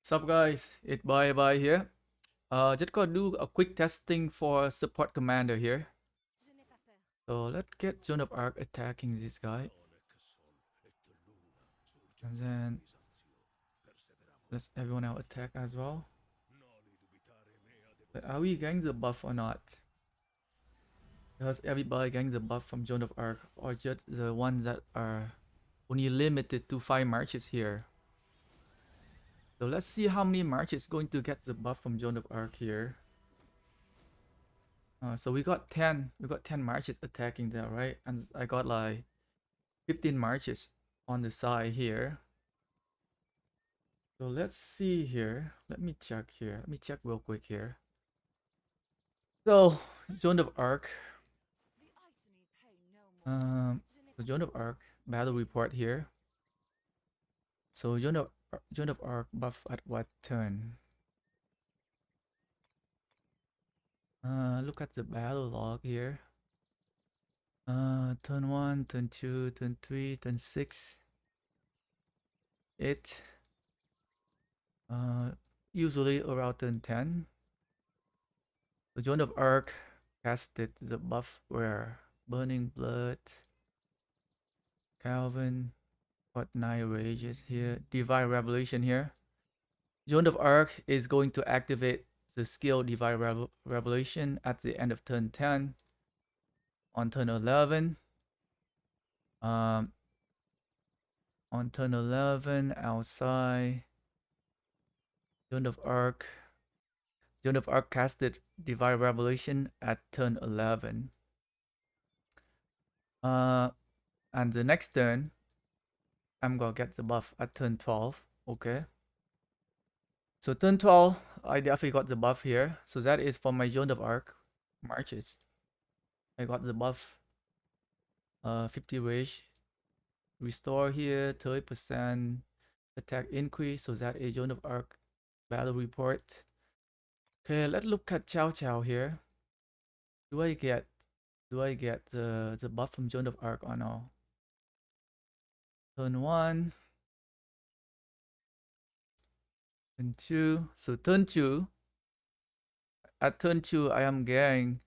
Sup guys, it's bye here. Just gonna do a quick testing for support commander here. So let's get Joan of Arc attacking this guy. And then let's everyone else attack as well. But are we getting the buff or not? Does everybody getting the buff from Joan of Arc or just the ones that are only limited to 5 marches here? So let's see how many marches going to get the buff from Joan of Arc here. So we got 10 marches attacking there, right? And I got like 15 marches on the side here. So let's see here. Let me check here. Let me check real quick here. So Joan of Arc. The Joan of Arc battle report here. So Joan of Arc buff at what turn? Look at the battle log here. Turn 1, turn 2, turn 3, turn 6, 8. Usually around turn 10. The Joan of Arc casted the buff where Burning Blood, Calvin, got 9 rages here, Divine Revelation here. Joan of Arc is going to activate the skill Divine Revelation at the end of turn 10. On turn 11, on turn 11 outside, Joan of Arc casted Divine Revelation at turn 11. And the next turn, I'm gonna get the buff at turn 12. Okay. So turn 12, I definitely got the buff here. So that is for my Joan of Arc marches. I got the buff. 50 rage. Restore here, 30% attack increase. So that is Joan of Arc battle report. Okay, let's look at Chow Chow here. Do I get the buff from Joan of Arc or no? Turn 1. Turn 2. So turn 2. At turn 2, I am getting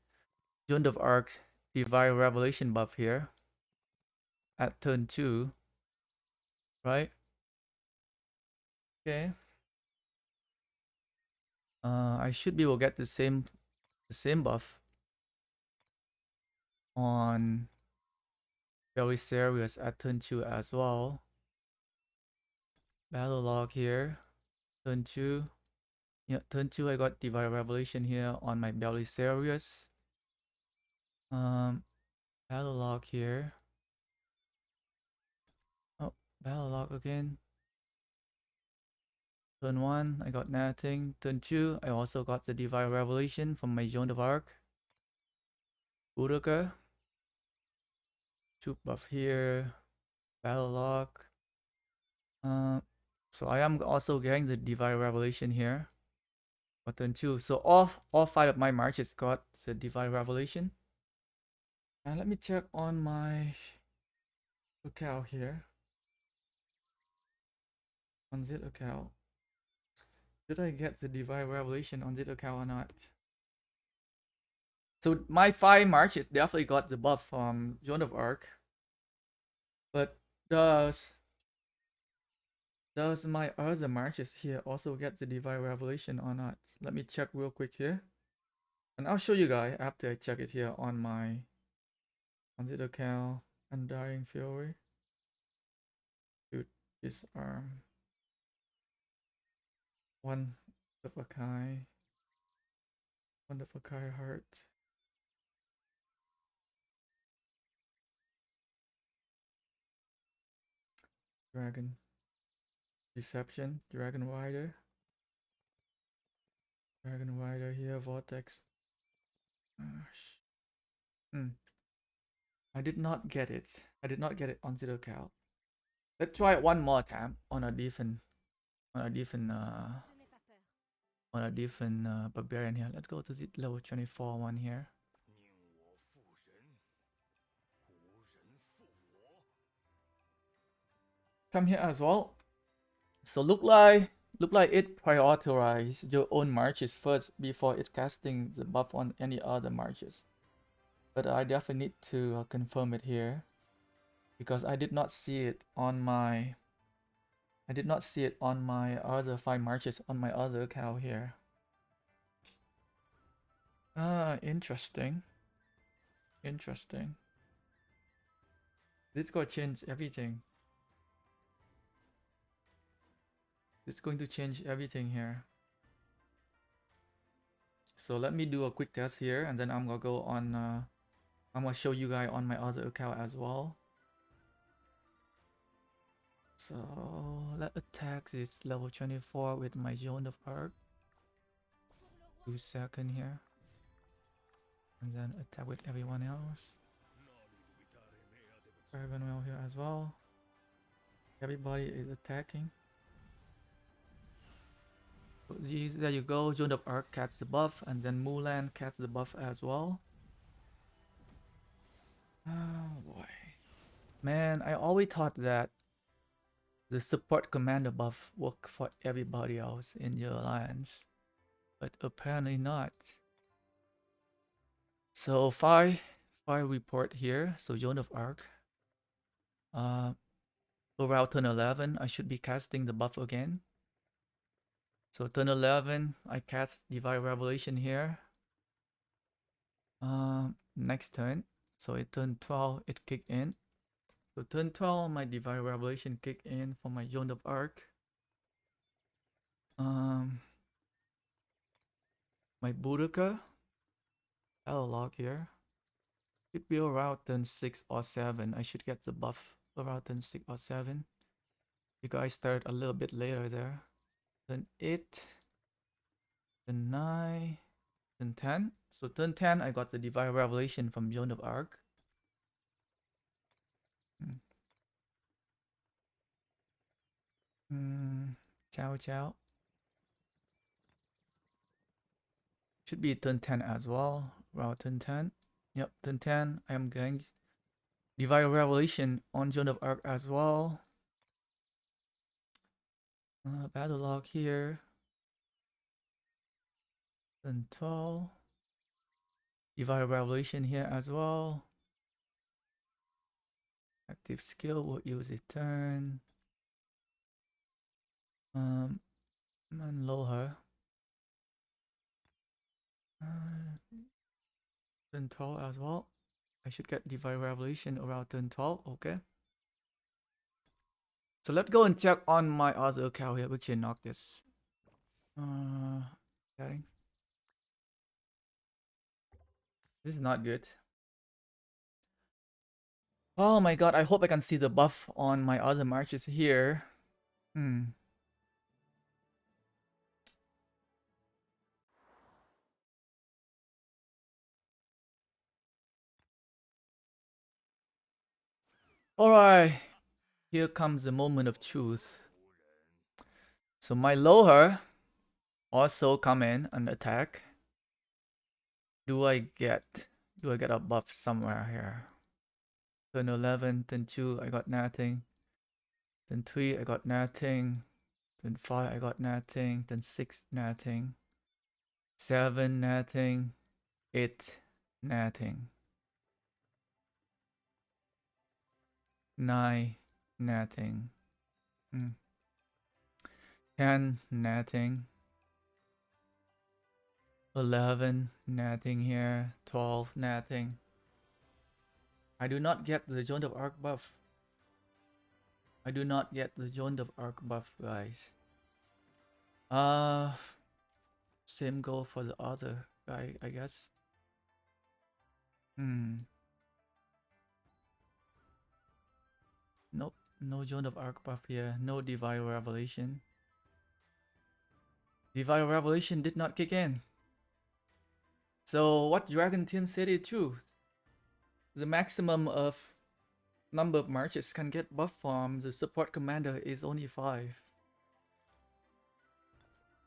Joan of Arc Divine Revelation buff here. At turn 2. Right? Okay. I should be able to get the same buff on very serious at turn 2 as well. Battle log here. Turn 2. Yeah, turn 2 I got Divine Revelation here on my belly serious. Battle log here. Oh, battle log again. Turn 1 I got nothing. Turn 2 I also got the Divine Revelation from my Joan of Arc. Uruka. Troop buff here. Battle log. So I am also getting the Divine Revelation here. For turn 2. So all 5 of my marches got the Divine Revelation. And let me check on my account here. On this account. Did I get the Divine Revelation on this account or not? So my 5 marches definitely got the buff from Joan of Arc. But does my other marches here also get the Divine Revelation or not? Let me check real quick here. And I'll show you guys after I check it here on this account. Undying Fury. Dude, disarm. One of a kind. One of a kind heart. Dragon. Deception. Dragon Rider. Dragon Rider here. Vortex. I did not get it. I did not get it on zero cal. Let's try it one more time on a different barbarian here. Let's go to the level 24 one here. Come here as well. So look like Look like it prioritized your own marches first before it casting the buff on any other marches. But I definitely need to confirm it here because I did not see it on my other 5 marches on my other account here. Interesting. Interesting. This gonna change everything. It's going to change everything here. So let me do a quick test here, and then I'm gonna go on. I'm gonna show you guys on my other account as well. So let's attack this level 24 with my zone of arc. 2 seconds here, and then attack with everyone else. Everyone else here as well. Everybody is attacking. So there you go. Zone of arc gets the buff, and then Mulan gets the buff as well. Oh boy. Man, I always thought that the support commander buff worked for everybody else in your alliance, but apparently not. So fire report here. So zone of arc. Around turn 11, I should be casting the buff again. So turn 11, I cast Divine Revelation here. Next turn, so it turn 12, it kick in. So turn 12, my Divine Revelation kick in for my zone of arc. My Boudica, I'll log here. Should be around turn 6 or 7. I should get the buff around turn 6 or 7. Because I started a little bit later there. Turn 8, turn 9, turn 10. So turn 10, I got the Divine Revelation from Zone of Arc. Ciao, ciao. Should be turn 10 as well. Around turn 10. Yep, turn 10. I am going Divine Revelation on Zone of Arc as well. Battle log here. Turn 12. Divine Revelation here as well. Active skill will use a turn. And lower. Turn 12 as well. I should get Divine Revelation around turn 12. Okay. So let's go and check on my other account here. We can knock this. Setting. This is not good. Oh my god, I hope I can see the buff on my other marches here. Alright, here comes the moment of truth. So my lower also come in and attack. Do I get a buff somewhere here? Turn 11, turn 2, I got nothing. Turn 3, I got nothing. Turn 5, I got nothing. Turn 6, nothing. 7, nothing. 8, nothing. 9, nothing. 10, nothing. 11, nothing here. 12, nothing. I do not get the Zone of Arc buff. I do not get the Zone of Arc buff, guys. Same goal for the other guy, I guess. Nope, no Zone of Arc buff here. No Divine Revelation. Divine Revelation did not kick in. So what Dragonthien said is true. The maximum of number of marches can get buff from the support commander is only 5.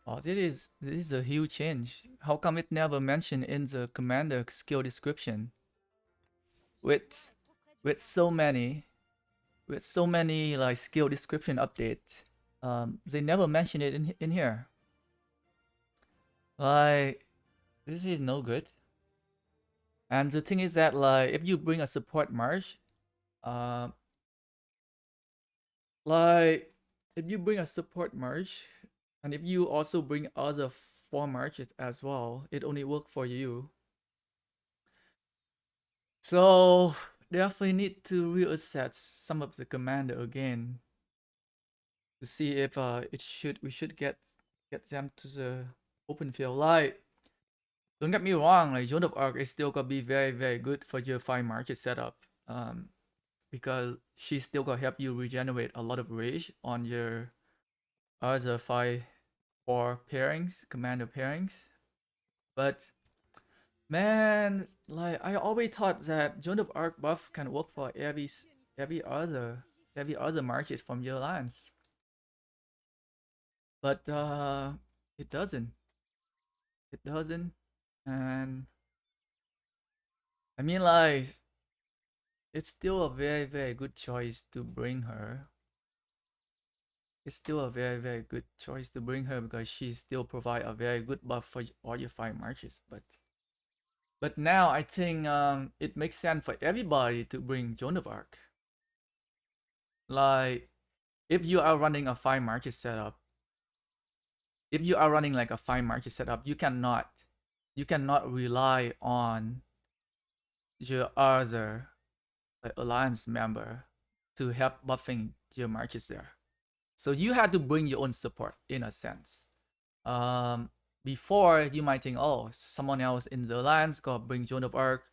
Oh, this is a huge change. How come it never mentioned in the commander skill description? With so many like skill description updates, They never mention it in here. Like, this is no good. And the thing is that, like, if you bring a support march, uh, like, if you bring a support march, and if you also bring other 4 marches as well, it only work for you. So definitely need to reassess some of the commander again to see if we should get them to the open field. Like, don't get me wrong, like Joan of Arc is still gonna be very good for your 5 marches setup. Because she's still gonna help you regenerate a lot of rage on your other 5 4 pairings, commander pairings. But man, like I always thought that Joan of Arc buff can work for every other market from your alliance. But it doesn't. It doesn't. And I mean, like, it's still a very good choice to bring her. It's still a very good choice to bring her because she still provide a very good buff for all your 5 marches. But now I think it makes sense for everybody to bring Joan of Arc. Like, if you are running a 5 marches setup, if you are running like a 5 marches setup, you cannot rely on your other like alliance member to help buffing your marches there. So you had to bring your own support in a sense. Before you might think, oh, someone else in the alliance got bring Joan of Arc,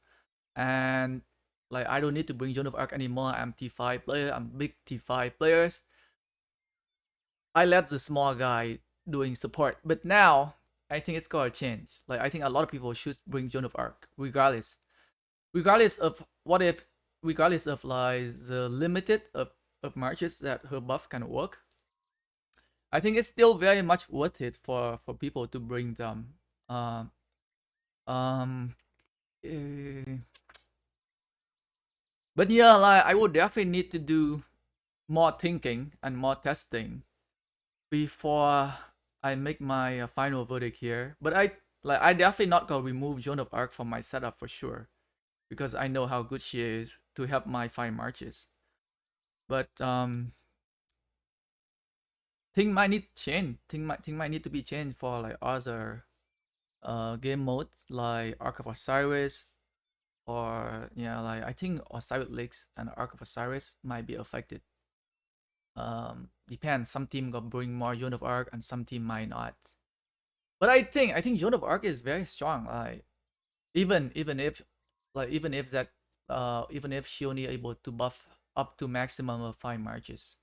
and like I don't need to bring Joan of Arc anymore. I'm T5 player. I'm big T5 players. I let the small guy doing support, but now I think it's gonna change. Like I think a lot of people should bring Joan of Arc, regardless of what if, regardless of like the limited of marches that her buff can work. I think it's still very much worth it for people to bring them. Um, um, eh, but yeah, like I would definitely need to do more thinking and more testing before I make my final verdict here. But I definitely not gonna remove Joan of Arc from my setup for sure, because I know how good she is to help my 5 marches. But thing might need change. Thing might need to be changed for like other game modes like Ark of Osiris, or yeah, like I think Osiris Lakes and Ark of Osiris might be affected. Depends. Some team gonna bring more Joan of Arc and some team might not. But I think Joan of Arc is very strong. Like even if that even if she only able to buff up to maximum of 5 marches,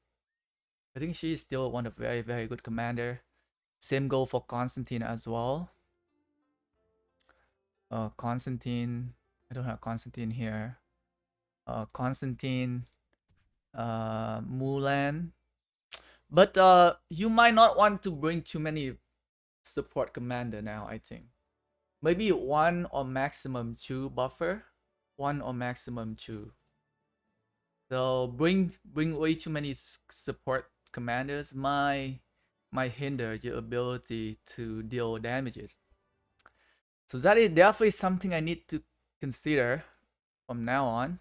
I think she's still one of very good commander. Same goal for Constantine as well. Constantine, I don't have Constantine here. Constantine, Mulan. But you might not want to bring too many support commander now, I think. Maybe 1 or maximum 2 buffer. 1 or maximum 2. So bring way too many support commanders might hinder your ability to deal damages. So that is definitely something I need to consider from now on.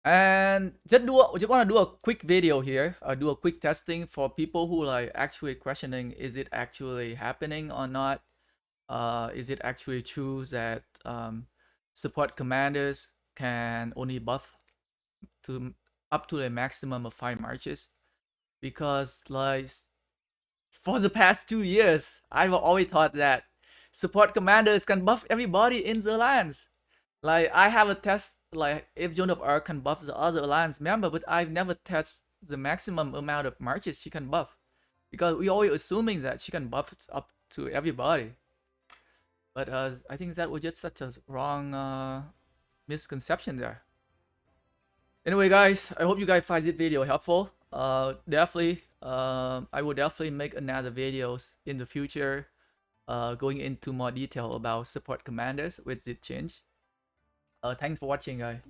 And just want to do a quick video here, do a quick testing for people who like actually questioning, is it actually happening or not? Is it actually true that support commanders can only buff to up to a maximum of 5 marches? Because like for the past 2 years, I've always thought that support commanders can buff everybody in the alliance. Like I have a test like if Joan of Arc can buff the other alliance member, but I've never tested the maximum amount of marches she can buff, because we always assuming that she can buff it up to everybody. But I think that was just such a wrong misconception there. Anyway, guys, I hope you guys find this video helpful. Definitely, I will definitely make another videos in the future, going into more detail about support commanders with this change. Thanks for watching, guys.